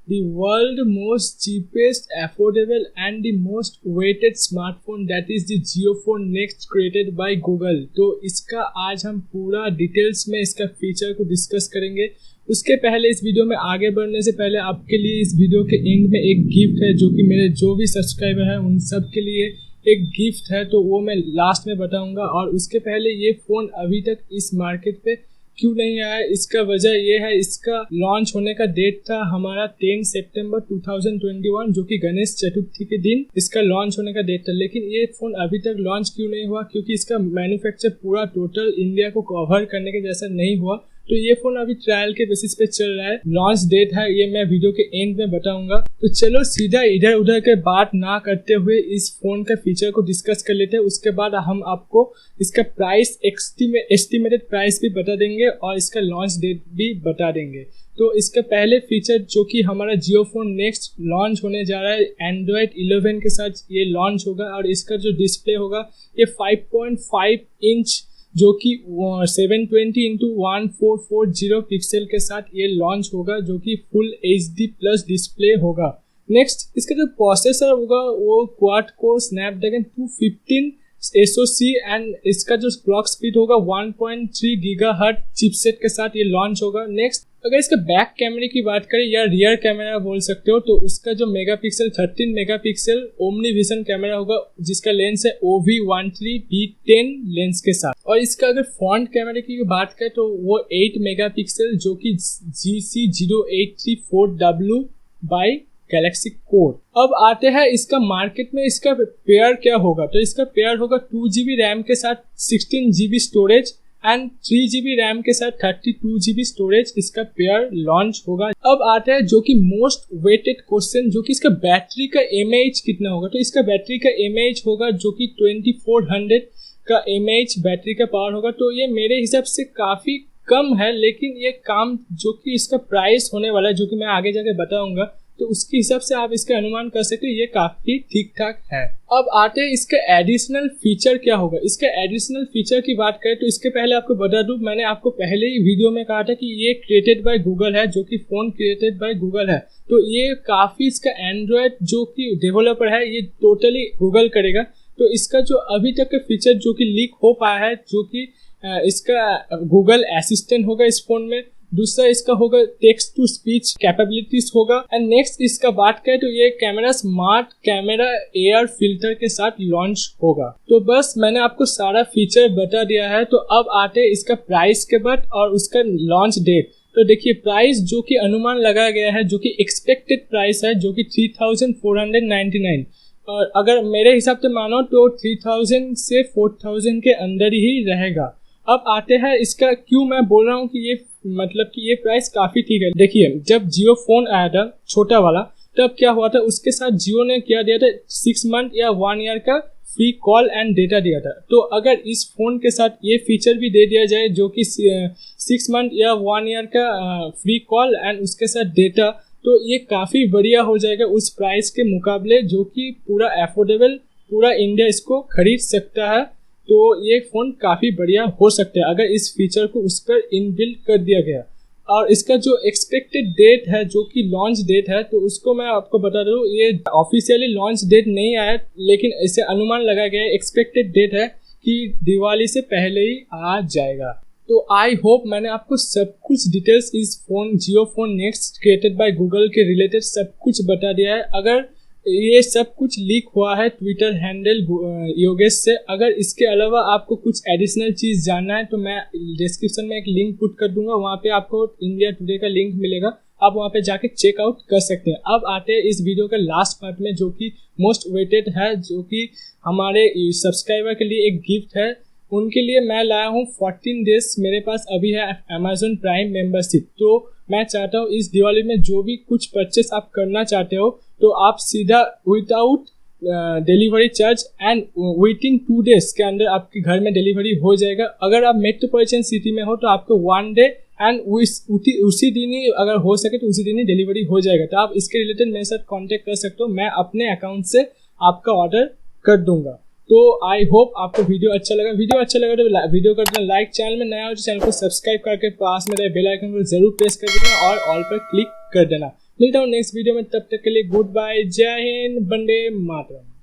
the world most cheapest, affordable and the most weighted smartphone that is the Jio Phone Next created by Google। तो इसका आज हम पूरा details में इसका फीचर को डिस्कस करेंगे। उसके पहले इस वीडियो में आगे बढ़ने से पहले आपके लिए इस वीडियो के एंड में एक गिफ्ट है जो कि मेरे जो भी सब्सक्राइबर हैं उन सब के लिए एक गिफ्ट है, तो वो मैं लास्ट में बताऊंगा। और उसके पहले ये फ़ोन अभी तक इस मार्केट पे क्यों नहीं आया, इसका वजह ये है, इसका लॉन्च होने का डेट था हमारा 10 सितंबर 2021 जो कि गणेश चतुर्थी के दिन इसका लॉन्च होने का डेट था। लेकिन ये फ़ोन अभी तक लॉन्च क्यों नहीं हुआ, क्योंकि इसका मैन्युफैक्चर पूरा टोटल इंडिया को कवर करने के जैसा नहीं हुआ। तो ये फ़ोन अभी ट्रायल के बेसिस पे चल रहा है। लॉन्च डेट है ये मैं वीडियो के एंड में बताऊंगा। तो चलो सीधा इधर उधर के बात ना करते हुए इस फ़ोन का फीचर को डिस्कस कर लेते हैं। उसके बाद हम आपको इसका प्राइस एस्टिमेटेड प्राइस भी बता देंगे और इसका लॉन्च डेट भी बता देंगे। तो इसका पहले फीचर जो कि हमारा जियो फोन नेक्स्ट लॉन्च होने जा रहा है एंड्रॉयड 11 के साथ ये लॉन्च होगा। और इसका जो डिस्प्ले होगा ये 5.5 इंच जो कि 720x1440 पिक्सल के साथ ये लॉन्च होगा, जो कि फुल HD प्लस डिस्प्ले होगा। नेक्स्ट इसका जो प्रोसेसर होगा वो quad core Snapdragon 215 SoC and इसका जो क्लॉक स्पीड होगा 1.3 गीगाहर्ट्ज चिपसेट के साथ ये लॉन्च होगा। नेक्स्ट अगर इसका बैक कैमरे की बात करें या रियर कैमरा बोल सकते हो, तो उसका जो megapixel 13 megapixel omni vision camera होगा जिसका लेंस है OV13V10 लेंस के साथ। और इसका अगर फ्रंट कैमरे की बात करें तो वो 8 मेगापिक्सल जो कि GC0834W बाई गैलेक्सी कोड। अब आते हैं इसका मार्केट में इसका पेयर क्या होगा। तो इसका पेयर होगा 2GB रैम के साथ 16GB storage and 3GB RAM के साथ 32GB स्टोरेज इसका पेयर लॉन्च होगा। अब आते हैं जो कि मोस्ट वेटेड क्वेश्चन, जो कि इसका बैटरी का mAh कितना होगा। तो इसका बैटरी का mAh होगा जो कि 2400 का mAh बैटरी का पावर होगा। तो ये मेरे हिसाब से काफी कम है, लेकिन ये काम जो कि इसका प्राइस होने वाला है जो कि मैं आगे जाके बताऊंगा, तो उसके हिसाब से आप इसका अनुमान कर सकते हो ये काफी ठीक ठाक है। अब आते हैं इसका एडिशनल फीचर क्या होगा। इसका एडिशनल फीचर की बात करें तो इसके पहले आपको बता दूं, मैंने आपको पहले ही वीडियो में कहा था कि ये क्रिएटेड बाय गूगल है, जो कि फोन क्रिएटेड बाय गूगल है। तो ये काफी इसका एंड्रॉयड जो कि डेवलपर है ये टोटली गूगल करेगा। तो इसका जो अभी तक का फीचर जो कि लीक हो पाया है, जो कि इसका गूगल असिस्टेंट होगा इस फोन में। दूसरा इसका होगा टेक्स्ट टू स्पीच कैपेबिलिटीज होगा। एंड नेक्स्ट इसका बात करें तो ये camera smart camera air filter के साथ लॉन्च होगा। तो बस मैंने आपको सारा फीचर बता दिया है। तो अब आते हैं इसका प्राइस के बाद और उसका लॉन्च डेट। तो देखिए प्राइस जो कि अनुमान लगाया गया है, जो कि एक्सपेक्टेड प्राइस है, जो कि 3499। और अगर मेरे हिसाब से मानो तो 3000 से 4000 के अंदर ही रहेगा। अब आते हैं इसका क्यों मैं बोल रहा हूँ कि ये मतलब कि ये प्राइस काफी ठीक है। देखिए जब जियो फोन आया था छोटा वाला, तब क्या हुआ था, उसके साथ जियो ने क्या दिया था, 6 मंथ या 1 ईयर का फ्री कॉल एंड डेटा दिया था। तो अगर इस फोन के साथ ये फीचर भी दे दिया जाए जो कि 6 मंथ या 1 ईयर का फ्री कॉल एंड उसके साथ डेटा, तो ये काफी बढ़िया हो जाएगा उस प्राइस के मुकाबले, जो कि पूरा एफोर्डेबल, पूरा इंडिया इसको खरीद सकता है। तो ये फ़ोन काफ़ी बढ़िया हो सकता है अगर इस फीचर को उस पर इनबिल्ट कर दिया गया। और इसका जो एक्सपेक्टेड डेट है, जो कि लॉन्च डेट है, तो उसको मैं आपको बता दूँ, ये ऑफिशियली लॉन्च डेट नहीं आया, लेकिन इसे अनुमान लगाया गया एक्सपेक्टेड डेट है कि दिवाली से पहले ही आ जाएगा। तो आई होप मैंने आपको सब कुछ डिटेल्स इस phone Jio phone next created by Google के रिलेटेड सब कुछ बता दिया है। अगर ये सब कुछ लीक हुआ है ट्विटर हैंडल योगेश से, अगर इसके अलावा आपको कुछ एडिशनल चीज़ जानना है तो मैं डिस्क्रिप्शन में एक लिंक पुट कर दूंगा, वहाँ पे आपको इंडिया टुडे का लिंक मिलेगा, आप वहाँ पे जाके चेकआउट कर सकते हैं। अब आते हैं इस वीडियो का लास्ट पार्ट में, जो कि मोस्ट वेटेड है, जो कि हमारे सब्सक्राइबर के लिए एक गिफ्ट है। उनके लिए मैं लाया हूँ 14 डेज मेरे पास अभी है अमेजोन प्राइम मेंबरशिप। तो मैं चाहता हूँ इस दिवाली में जो भी कुछ परचेस आप करना चाहते हो, तो आप सीधा without delivery charge and within 2 days के अंदर आपके घर में डिलीवरी हो जाएगा। अगर आप मेट्रोपॉलिटन सिटी में हो तो आपको 1 डे एंड उसी दिन ही, अगर हो सके तो उसी दिन ही डिलीवरी हो जाएगा। तो आप इसके रिलेटेड मेरे साथ कांटेक्ट कर सकते हो, मैं अपने अकाउंट से आपका ऑर्डर कर दूंगा। तो आई होप आपको वीडियो अच्छा लगा। वीडियो अच्छा लगा तो वीडियो कर देना लाइक, चैनल में नया हो तो चैनल को सब्सक्राइब करके पास में रहे बेल आइकन को जरूर प्रेस कर देना और ऑल पर क्लिक कर देना। मिलता हूँ नेक्स्ट वीडियो में, तब तक के लिए गुड बाय, जय हिंद, वंदे मातरम।